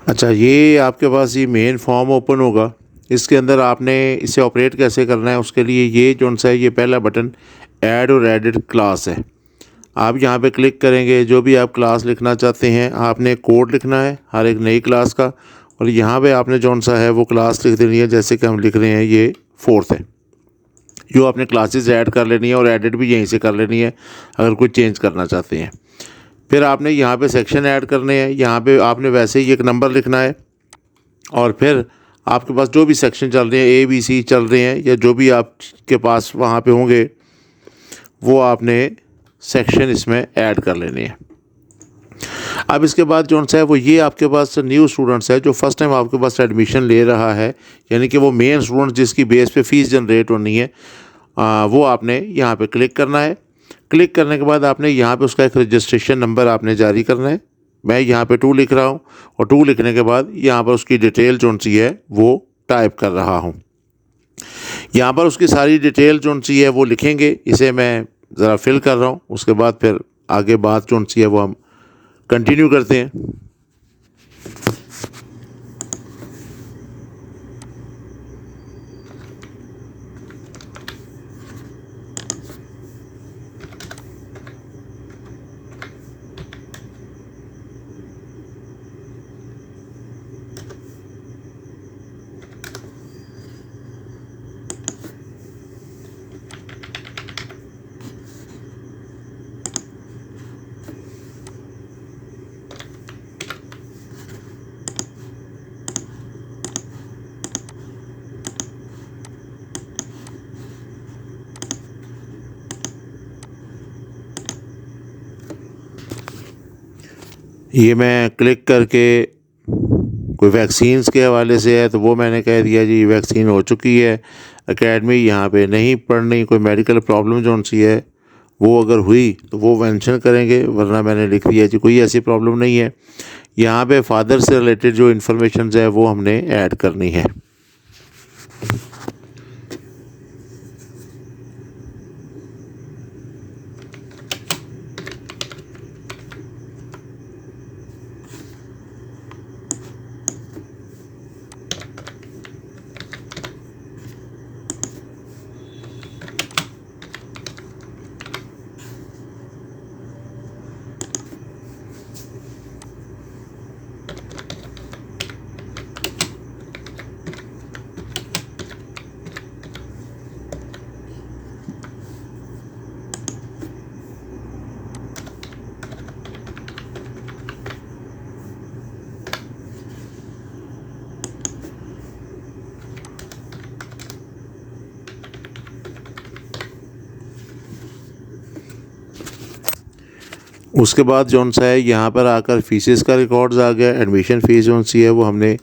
अच्छा, ये आपके पास ये मेन फॉर्म ओपन होगा। इसके अंदर आपने इसे ऑपरेट कैसे करना है, उसके लिए ये कौन सा है, ये पहला बटन ऐड और एडिट क्लास है। आप यहाँ पे क्लिक करेंगे, जो भी आप क्लास लिखना चाहते हैं आपने कोड लिखना है हर एक नई क्लास का, और यहाँ पे आपने कौन सा है वो क्लास लिख देनी है। जैसे कि हम लिख रहे हैं ये 4th है, जो आपने क्लासेस ऐड कर लेनी है और एडिट भी यहीं से कर लेनी है अगर कोई चेंज करना चाहते हैं। फिर आपने यहाँ पे सेक्शन ऐड करने हैं। यहाँ पे आपने वैसे ही एक नंबर लिखना है, और फिर आपके पास जो भी सेक्शन चल रहे हैं, ABC चल रहे हैं या जो भी आपके पास वहाँ पे होंगे, वो आपने सेक्शन इसमें ऐड कर लेने हैं। अब इसके बाद जो सा है वो ये आपके पास न्यू स्टूडेंट्स है जो फर्स्ट टाइम आपके पास एडमिशन ले रहा है, यानी कि वो मेन स्टूडेंट जिसकी बेस पे फ़ीस जनरेट होनी है, वो आपने यहाँ पे क्लिक करना है। क्लिक करने के बाद आपने यहाँ पे उसका एक रजिस्ट्रेशन नंबर आपने जारी करना है। मैं यहाँ पे 2 लिख रहा हूँ, और 2 लिखने के बाद यहाँ पर उसकी डिटेल जो सी है वो टाइप कर रहा हूँ। यहाँ पर उसकी सारी डिटेल जो सी है वो लिखेंगे। इसे मैं ज़रा फिल कर रहा हूँ, उसके बाद फिर आगे बात जो सी है वो हम कंटिन्यू करते हैं। ये मैं क्लिक करके कोई वैक्सीन्स के हवाले से है तो वो मैंने कह दिया जी वैक्सीन हो चुकी है, एकेडमी यहाँ पे नहीं पढ़नी। कोई मेडिकल प्रॉब्लम जो सी है वो अगर हुई तो वो मेंशन करेंगे, वरना मैंने लिख दिया जी कोई ऐसी प्रॉब्लम नहीं है। यहाँ पे फादर से रिलेटेड जो इन्फॉर्मेशन है वो हमने ऐड करनी है। उसके बाद जौन सा है यहाँ पर आकर फ़ीसेस का रिकॉर्ड्स आ गया। एडमिशन फ़ीस जौन सी है वो हमने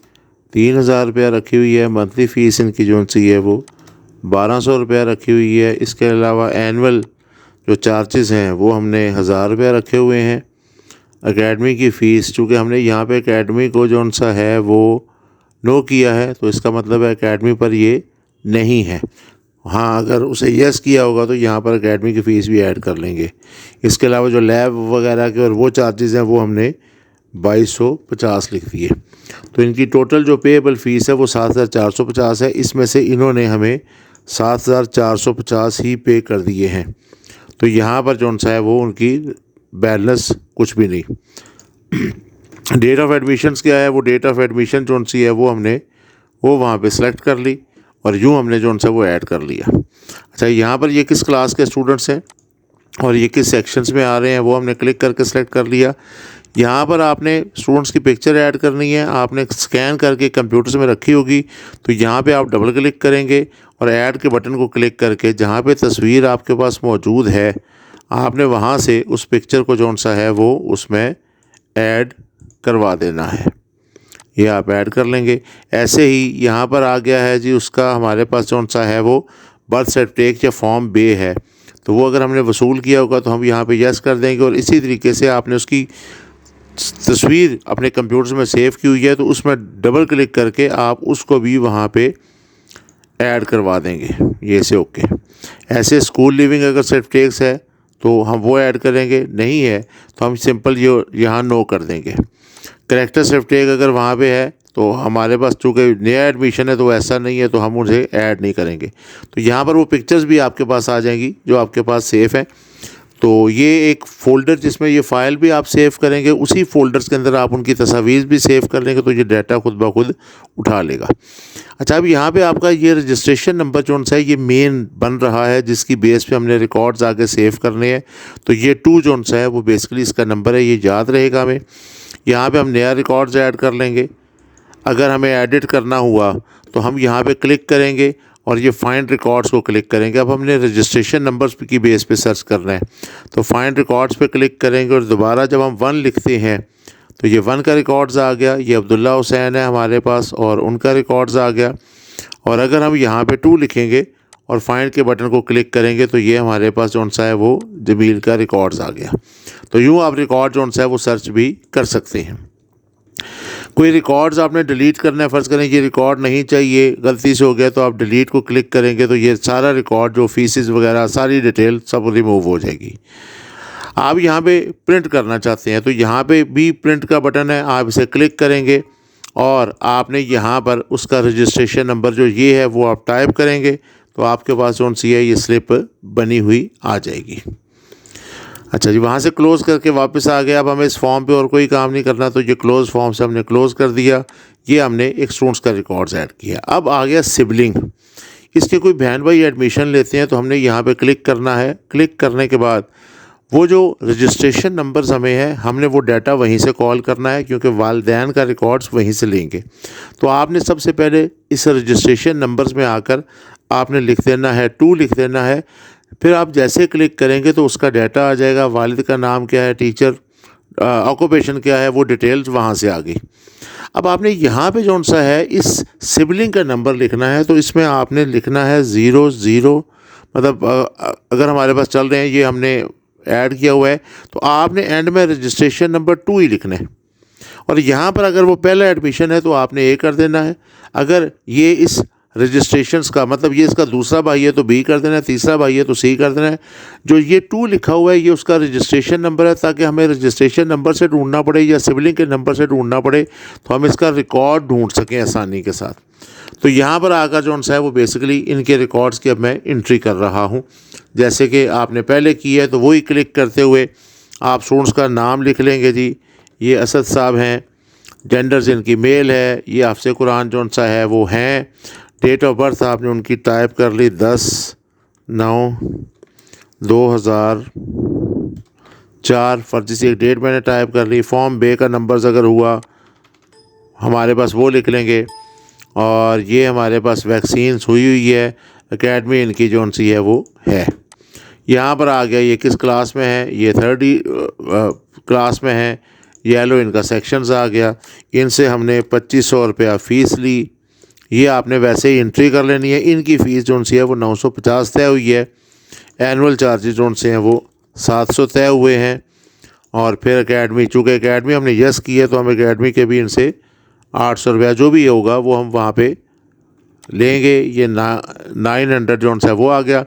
3000 रुपया रखी हुई है। मंथली फ़ीस इनकी जौन सी है वो 1200 रुपया रखी हुई है। इसके अलावा एनुअल जो चार्जेस हैं वो हमने 1000 रुपया रखे हुए हैं। एकेडमी की फ़ीस, चूँकि हमने यहाँ पे एकेडमी को जौन सा है वो नो किया है, तो इसका मतलब है एकेडमी पर ये नहीं है। हाँ, अगर उसे यस किया होगा तो यहाँ पर एकेडमी की फ़ीस भी ऐड कर लेंगे। इसके अलावा जो लैब वगैरह के और वो चार्जेस हैं वो हमने 2250 लिख दिए। तो इनकी टोटल जो पेएबल फ़ीस है वो 7450 है। इसमें से इन्होंने हमें 7450 ही पे कर दिए हैं। तो यहाँ पर जौन सा है वो उनकी बैलेंस कुछ भी नहीं। डेट ऑफ एडमिशन्स क्या है, वो डेट ऑफ एडमिशन जौन सी है वो हमने वो वहाँ पे सेलेक्ट कर ली, और यूँ हमने जौन सा वो ऐड कर लिया। अच्छा, यहाँ पर ये किस क्लास के स्टूडेंट्स हैं और ये किस सेक्शंस में आ रहे हैं वो हमने क्लिक करके सेलेक्ट कर लिया। यहाँ पर आपने स्टूडेंट्स की पिक्चर ऐड करनी है, आपने स्कैन करके कंप्यूटर्स में रखी होगी, तो यहाँ पे आप डबल क्लिक करेंगे और ऐड के बटन को क्लिक करके जहाँ पे तस्वीर आपके पास मौजूद है आपने वहाँ से उस पिक्चर को जौन सा है वो उसमें ऐड करवा देना है। ये आप ऐड कर लेंगे। ऐसे ही यहाँ पर आ गया है जी उसका हमारे पास कौन सा है वो बर्थ सर्टिफिकेट या फॉर्म बे है, तो वो अगर हमने वसूल किया होगा तो हम यहाँ पे यस कर देंगे। और इसी तरीके से आपने उसकी तस्वीर अपने कंप्यूटर में सेव की हुई है तो उसमें डबल क्लिक करके आप उसको भी वहाँ पे ऐड करवा देंगे। ये से ओके। ऐसे स्कूल लिविंग अगर सर्टिफिकेट्स है तो हम वो ऐड करेंगे, नहीं है तो हम सिंपल ये यहाँ नो कर देंगे। करैक्टर शिफ्ट एक अगर वहाँ पे है तो हमारे पास चूँकि नया एडमिशन है तो ऐसा नहीं है, तो हम उसे ऐड नहीं करेंगे। तो यहाँ पर वो पिक्चर्स भी आपके पास आ जाएंगी जो आपके पास सेफ़ है। तो ये एक फ़ोल्डर जिसमें ये फ़ाइल भी आप सेव करेंगे, उसी फ़ोल्डर्स के अंदर आप उनकी तस्वीर भी सेव कर लेंगे, तो ये डाटा खुद ब खुद उठा लेगा। अच्छा, अब यहाँ पे आपका ये रजिस्ट्रेशन नंबर जो सा है ये मेन बन रहा है, जिसकी बेस पे हमने रिकॉर्ड्स आगे सेव करने हैं। तो ये 2 जो सा है वो बेसिकली इसका नंबर है, ये याद रहेगा हमें। यहाँ पे हम नया रिकॉर्ड्स ऐड कर लेंगे। अगर हमें एडिट करना हुआ तो हम यहाँ पे क्लिक करेंगे और ये फाइंड रिकॉर्ड्स को क्लिक करेंगे। अब हमने रजिस्ट्रेशन नंबर्स की बेस पे सर्च करना है, तो फाइंड रिकॉर्ड्स पे क्लिक करेंगे और दोबारा जब हम 1 लिखते हैं तो ये 1 का रिकॉर्ड्स आ गया। ये अब्दुल्ला हुसैन है हमारे पास और उनका रिकॉर्ड्स आ गया। और अगर हम यहाँ पे 2 लिखेंगे और फाइंड के बटन को क्लिक करेंगे तो ये हमारे पास जो सा है वो जमील का रिकॉर्ड्स आ गया। तो यूँ आप रिकॉर्ड जो सा है वो सर्च भी कर सकते हैं। कोई रिकॉर्ड्स आपने डिलीट करना है, फ़र्ज़ करें ये रिकॉर्ड नहीं चाहिए, गलती से हो गया, तो आप डिलीट को क्लिक करेंगे तो ये सारा रिकॉर्ड जो फीसिस वगैरह सारी डिटेल सब रिमूव हो जाएगी। आप यहाँ पे प्रिंट करना चाहते हैं तो यहाँ पे भी प्रिंट का बटन है, आप इसे क्लिक करेंगे और आपने यहाँ पर उसका रजिस्ट्रेशन नंबर जो ये है वो आप टाइप करेंगे तो आपके पास कौन सी है ये स्लिप बनी हुई आ जाएगी। अच्छा जी, वहाँ से क्लोज़ करके वापस आ गया। अब हमें इस फॉर्म पे और कोई काम नहीं करना, तो ये क्लोज़ फॉर्म से हमने क्लोज़ कर दिया। ये हमने एक स्टूडेंट्स का रिकॉर्ड्स ऐड किया। अब आ गया सिबलिंग। इसके कोई बहन भाई एडमिशन लेते हैं तो हमने यहाँ पे क्लिक करना है। क्लिक करने के बाद वो जो रजिस्ट्रेशन नंबर्स हमें है हमने वो डाटा वहीं से कॉल करना है, क्योंकि वालिदैन का रिकॉर्ड्स वहीं से लेंगे। तो आपने सबसे पहले इस रजिस्ट्रेशन नंबर्स में आकर आपने लिख देना है 2 लिख देना है। फिर आप जैसे क्लिक करेंगे तो उसका डाटा आ जाएगा, वालिद का नाम क्या है, टीचर ऑक्यूपेशन क्या है, वो डिटेल्स वहाँ से आ गई। अब आपने यहाँ पे जौन सा है इस सिबलिंग का नंबर लिखना है, तो इसमें आपने लिखना है 00, मतलब अगर हमारे पास चल रहे हैं ये हमने ऐड किया हुआ है, तो आपने एंड में रजिस्ट्रेशन नंबर 2 ही लिखना है। और यहाँ पर अगर वो पहला एडमिशन है तो आपने A कर देना है। अगर ये इस रजिस्ट्रेशंस का मतलब ये इसका दूसरा भाई है तो B कर देना है, तीसरा भाई है तो C कर देना है। जो ये 2 लिखा हुआ है ये उसका रजिस्ट्रेशन नंबर है, ताकि हमें रजिस्ट्रेशन नंबर से ढूंढना पड़े या सिबलिंग के नंबर से ढूंढना पड़े तो हम इसका रिकॉर्ड ढूंढ सकें आसानी के साथ। तो यहाँ पर आकर जो सा है वो बेसिकली इनके रिकॉर्ड्स की अब मैं एंट्री कर रहा हूँ। जैसे कि आपने पहले की है तो वही क्लिक करते हुए आप स्टूडेंट्स का नाम लिख लेंगे। जी, ये असद साहब हैं, जेंडर्स इनकी मेल है, ये हाफ़िज़ कुरान जो सा है वो हैं। डेट ऑफ बर्थ आपने उनकी टाइप कर ली 10/9/2004, फर्जी से एक डेट मैंने टाइप कर ली। फॉर्म बे का नंबर्स अगर हुआ हमारे पास वो लिख लेंगे। और ये हमारे पास वैक्सीन्स हुई है, एकेडमी इनकी जो सी है वो है। यहाँ पर आ गया ये किस क्लास में है, ये 3rd क्लास में है। येलो इनका सेक्शंस आ गया। इनसे हमने 2500 रुपया फ़ीस ली। ये आपने वैसे ही एंट्री कर लेनी है। इनकी फ़ीस जो सी है वो 950 तय हुई है। एनुअल चार्जेस जो से हैं वो 700 तय हुए हैं। और फिर एकेडमी, चूँकि एकेडमी हमने यस की है तो हम एकेडमी के भी इनसे 800 रुपया जो भी होगा वो हम वहाँ पे लेंगे। ये 900 जो है वो आ गया।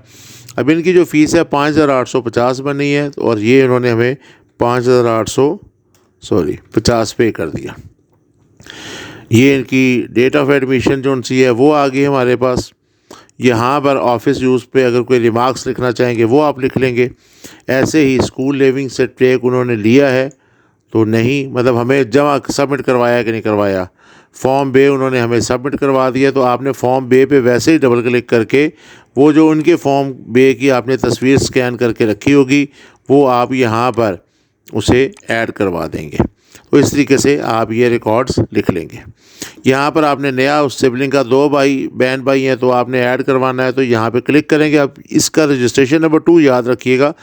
अब इनकी जो फ़ीस है 5850 बनी है और ये इन्होंने हमें 5850 पे कर दिया। ये इनकी डेट ऑफ एडमिशन जो सी है वो आ गई हमारे पास। यहाँ पर ऑफिस यूज़ पे अगर कोई रिमार्क्स लिखना चाहेंगे वो आप लिख लेंगे। ऐसे ही स्कूल लिविंग सर्टिफिकेट उन्होंने लिया है तो नहीं, मतलब हमें जमा सबमिट करवाया कि नहीं करवाया। फॉर्म बे उन्होंने हमें सबमिट करवा दिया, तो आपने फॉर्म बे पे वैसे ही डबल क्लिक करके वो जो उनके फॉर्म बे की आपने तस्वीर स्कैन करके रखी होगी वो आप यहाँ पर उसे ऐड करवा देंगे। तो इस तरीके से आप ये रिकॉर्ड्स लिख लेंगे। यहाँ पर आपने नया उस सिबलिंग का 2 बहन भाई हैं तो आपने ऐड करवाना है, तो यहाँ पे क्लिक करेंगे। आप इसका रजिस्ट्रेशन नंबर 2 याद रखिएगा।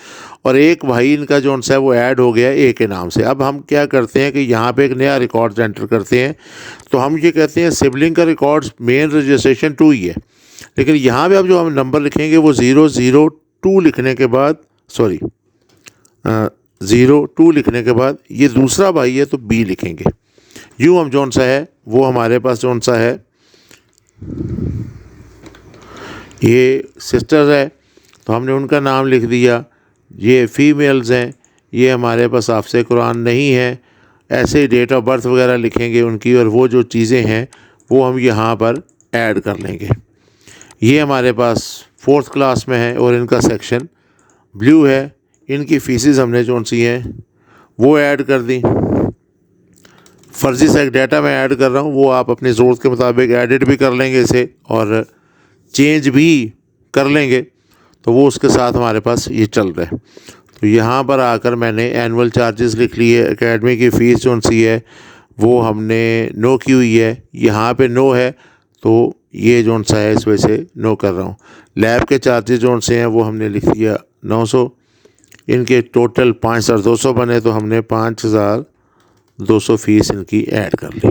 और एक भाई इनका जो है वो ऐड हो गया A के नाम से। अब हम क्या करते हैं कि यहाँ पे एक नया रिकॉर्ड्स एंटर करते हैं। तो हम ये कहते हैं सिबलिंग का रिकॉर्ड्स मेन रजिस्ट्रेशन 2 ही है, लेकिन यहाँ पे अब जो हम नंबर लिखेंगे वो 002 लिखने के बाद 02 लिखने के बाद ये दूसरा भाई है तो B लिखेंगे। यूँ हम जौन सा है वो हमारे पास जौन सा है ये सिस्टर्स है तो हमने उनका नाम लिख दिया। ये फीमेल्स हैं, ये हमारे पास हाफ़िज़ कुरान नहीं है, ऐसे ही डेट ऑफ बर्थ वगैरह लिखेंगे उनकी, और वो जो चीज़ें हैं वो हम यहाँ पर ऐड कर लेंगे। ये हमारे पास 4th क्लास में है और इनका सेक्शन ब्लू है। इनकी फ़ीसेस हमने जो सी हैं वो ऐड कर दी। फर्जी सा एक डाटा मैं ऐड कर रहा हूँ, वो आप अपनी ज़रूरत के मुताबिक एडिट भी कर लेंगे इसे और चेंज भी कर लेंगे, तो वो उसके साथ हमारे पास ये चल रहा है। तो यहाँ पर आकर मैंने एनुअल चार्जेस लिख लिए। एकेडमी की फ़ीस जो सी है वो हमने नो की हुई है, यहाँ पे नो है तो ये जो सा है इस वजह से नो कर रहा हूँ। लैब के चार्जेस जो से हैं वो हमने लिख दिया 900। इनके टोटल 5200 बने तो हमने 5200 फ़ीस इनकी ऐड कर ली।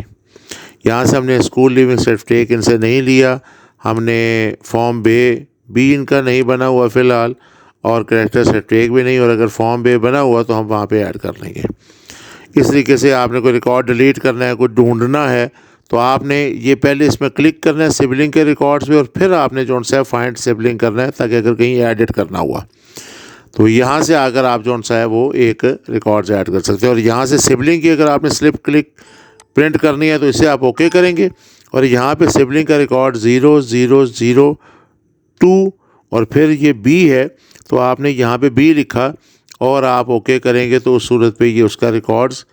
यहाँ से हमने स्कूल लिविंग सर्टिफिकेट इनसे नहीं लिया, हमने फॉर्म बे भी इनका नहीं बना हुआ फ़िलहाल, और कैरेक्टर सर्टिफिकेट भी नहीं, और अगर फॉर्म बे बना हुआ तो हम वहाँ पे ऐड कर लेंगे। इस तरीके से आपने कोई रिकॉर्ड डिलीट करना है, कोई ढूंढना है, तो आपने ये पहले इसमें क्लिक करना है सिबलिंग के रिकॉर्ड्स पे, और फिर आपने जो सा है फाइंड सिबलिंग करना है, ताकि अगर कहीं एडिट करना हुआ तो यहाँ से आकर आप जो सा है वो एक रिकॉर्ड्स ऐड कर सकते हैं। और यहाँ से सिबलिंग की अगर आपने स्लिप क्लिक प्रिंट करनी है तो इसे आप ओके करेंगे, और यहाँ पे सिबलिंग का रिकॉर्ड 0002 और फिर ये बी है तो आपने यहाँ पे बी लिखा और आप ओके करेंगे तो उस सूरत पे ये उसका रिकॉर्ड्स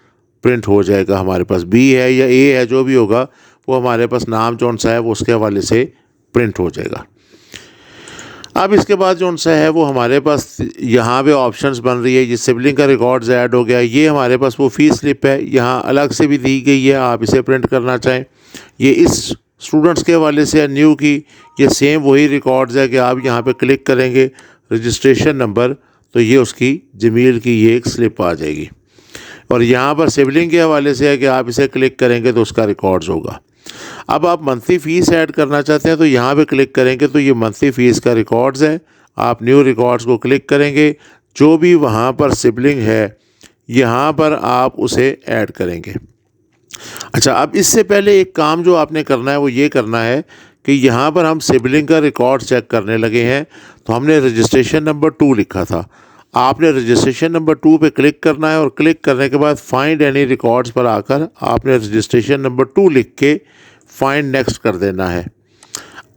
प्रिंट हो जाएगा। हमारे पास बी है या ए है जो भी होगा वो हमारे पास नाम जो सा है वो उसके हवाले से प्रिंट हो जाएगा। अब इसके बाद जो सा है वो हमारे पास यहाँ पे ऑप्शंस बन रही है। ये सिबलिंग का रिकॉर्ड्स ऐड हो गया, ये हमारे पास वो फ़ीस स्लिप है, यहाँ अलग से भी दी गई है, आप इसे प्रिंट करना चाहें। ये इस स्टूडेंट्स के हवाले से न्यू की, ये सेम वही रिकॉर्ड्स है कि आप यहाँ पे क्लिक करेंगे रजिस्ट्रेशन नंबर तो ये उसकी जमील की ये एक स्लिप आ जाएगी। और यहाँ पर सिबलिंग के हवाले से है कि आप इसे क्लिक करेंगे तो उसका रिकॉर्ड्स होगा। अब आप मंथली फ़ीस ऐड करना चाहते हैं तो यहाँ पे क्लिक करेंगे तो ये मंथली फ़ीस का रिकॉर्ड्स है। आप न्यू रिकॉर्ड्स को क्लिक करेंगे, जो भी वहाँ पर सिबलिंग है यहाँ पर आप उसे ऐड करेंगे। अच्छा, अब इससे पहले एक काम जो आपने करना है वो ये करना है कि यहाँ पर हम सिबलिंग का रिकॉर्ड चेक करने लगे हैं, तो हमने रजिस्ट्रेशन नंबर 2 लिखा था। आपने रजिस्ट्रेशन नंबर 2 पे क्लिक करना है और क्लिक करने के बाद फाइंड एनी रिकॉर्ड्स पर आकर आपने रजिस्ट्रेशन नंबर 2 लिख के फाइंड नेक्स्ट कर देना है।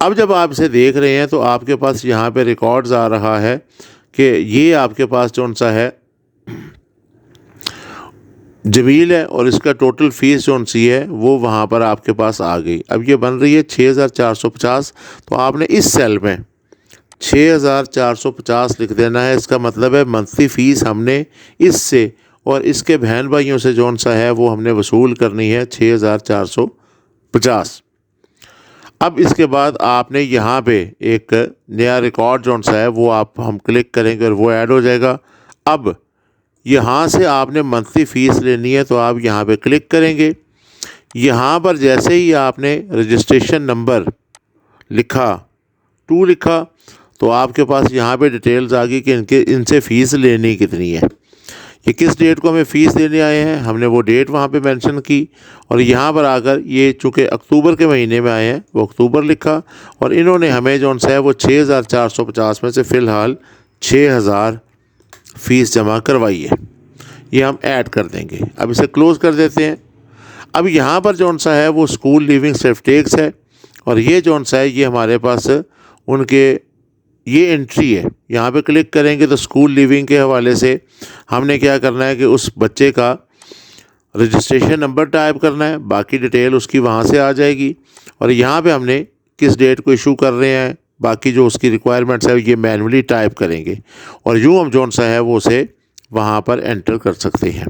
अब जब आप इसे देख रहे हैं तो आपके पास यहाँ पे रिकॉर्ड्स आ रहा है कि ये आपके पास जो सा है जमील है और इसका टोटल फ़ीस जो सी है वो वहाँ पर आपके पास आ गई। अब ये बन रही है 6450, तो आपने इस सेल में 6450 लिख देना है। इसका मतलब है मंथली फ़ीस हमने इससे और इसके बहन भाइयों से जो सा है वो हमने वसूल करनी है 6450। अब इसके बाद आपने यहाँ पे एक नया रिकॉर्ड जो सा है वो हम क्लिक करेंगे और वो ऐड हो जाएगा। अब यहाँ से आपने मंथली फ़ीस लेनी है तो आप यहाँ पे क्लिक करेंगे। यहाँ पर जैसे ही आपने रजिस्ट्रेशन नंबर लिखा 2 लिखा तो आपके पास यहाँ पे डिटेल्स आ गई कि इनसे फ़ीस लेनी कितनी है, ये किस डेट को हमें फ़ीस देने आए हैं, हमने वो डेट वहाँ पे मेंशन की। और यहाँ पर आकर ये चूँकि अक्टूबर के महीने में आए हैं वो अक्टूबर लिखा, और इन्होंने हमें जो सा है वो 6450 में से फ़िलहाल 6000 फ़ीस जमा करवाई है। ये हम ऐड कर देंगे। अब इसे क्लोज़ कर देते हैं। अब यहाँ पर जो सा है वो स्कूल लिविंग सर्टिफिकेट्स है, और ये जो सा है ये हमारे पास उनके ये एंट्री है। यहाँ पे क्लिक करेंगे तो स्कूल लिविंग के हवाले से हमने क्या करना है कि उस बच्चे का रजिस्ट्रेशन नंबर टाइप करना है, बाकी डिटेल उसकी वहाँ से आ जाएगी। और यहाँ पे हमने किस डेट को इशू कर रहे हैं, बाकी जो उसकी रिक्वायरमेंट्स है ये मैनुअली टाइप करेंगे, और यूँ हम जो सा है वो उसे वहाँ पर एंटर कर सकते हैं।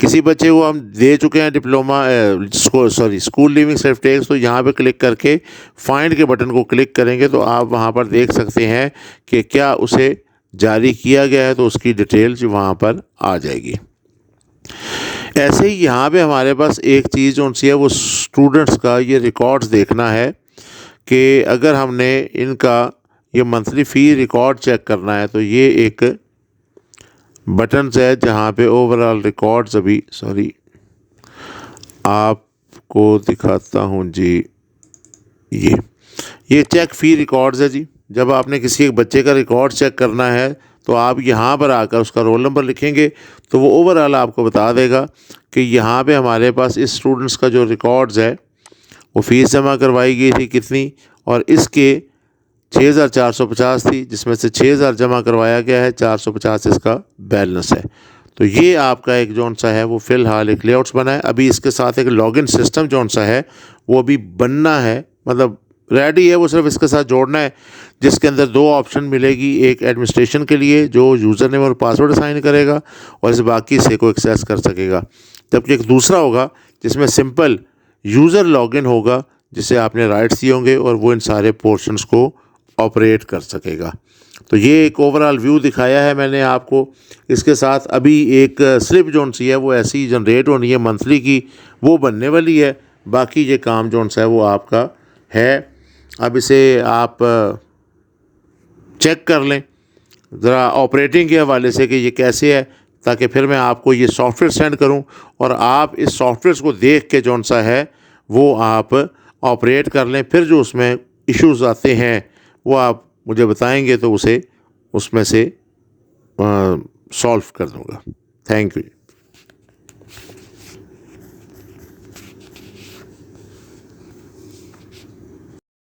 किसी बच्चे को हम दे चुके हैं डिप्लोमा स्कूल लिविंग सर्टिफिकेट्स, तो यहाँ पे क्लिक करके फाइंड के बटन को क्लिक करेंगे तो आप वहाँ पर देख सकते हैं कि क्या उसे जारी किया गया है, तो उसकी डिटेल्स वहाँ पर आ जाएगी। ऐसे ही यहाँ पे हमारे पास एक चीज़ जो सी है वो स्टूडेंट्स का ये रिकॉर्ड्स देखना है कि अगर हमने इनका ये मंथली फ़ी रिकॉर्ड चेक करना है तो ये एक बटन है जहाँ पे ओवरऑल रिकॉर्ड्स आपको दिखाता हूँ जी। ये चेक फ़ी रिकॉर्ड्स है जी। जब आपने किसी एक बच्चे का रिकॉर्ड चेक करना है तो आप यहाँ पर आकर उसका रोल नंबर लिखेंगे तो वो ओवरऑल आपको बता देगा कि यहाँ पे हमारे पास इस स्टूडेंट्स का जो रिकॉर्ड्स है वो फ़ीस जमा करवाई गई थी कितनी, और इसके 6,450 थी, जिसमें से 6,000 जमा करवाया गया है, 450 इसका बैलेंस है। तो ये आपका एक जौन सा है वो फ़िलहाल एक लेआउट्स बना है। अभी इसके साथ एक लॉगिन सिस्टम जौन सा है वो अभी बनना है, मतलब रेडी है, वो सिर्फ इसके साथ जोड़ना है, जिसके अंदर 2 ऑप्शन मिलेगी। एक एडमिनिस्ट्रेशन के लिए जो यूज़र नेम और पासवर्ड असाइन करेगा और इस बाकी से को एक्सेस कर सकेगा, जबकि एक दूसरा होगा जिसमें सिंपल यूज़र लॉगिन होगा जिसे आपने राइट्स दिए होंगे और वो इन सारे पोर्शंस को ऑपरेट कर सकेगा। तो ये एक ओवरऑल व्यू दिखाया है मैंने आपको। इसके साथ अभी एक स्लिप जोन सी है वो ऐसी जनरेट होनी है मंथली की, वो बनने वाली है। बाकी ये काम जोन सा है वो आपका है। अब इसे आप चेक कर लें ज़रा ऑपरेटिंग के हवाले से कि ये कैसे है, ताकि फिर मैं आपको ये सॉफ्टवेयर सेंड करूं और आप इस सॉफ्टवेयर को देख के जौन सा है वो आप ऑपरेट कर लें। फिर जो उसमें इश्यूज़ आते हैं वो आप मुझे बताएंगे तो उसे उसमें से सॉल्व कर दूंगा। Thank you.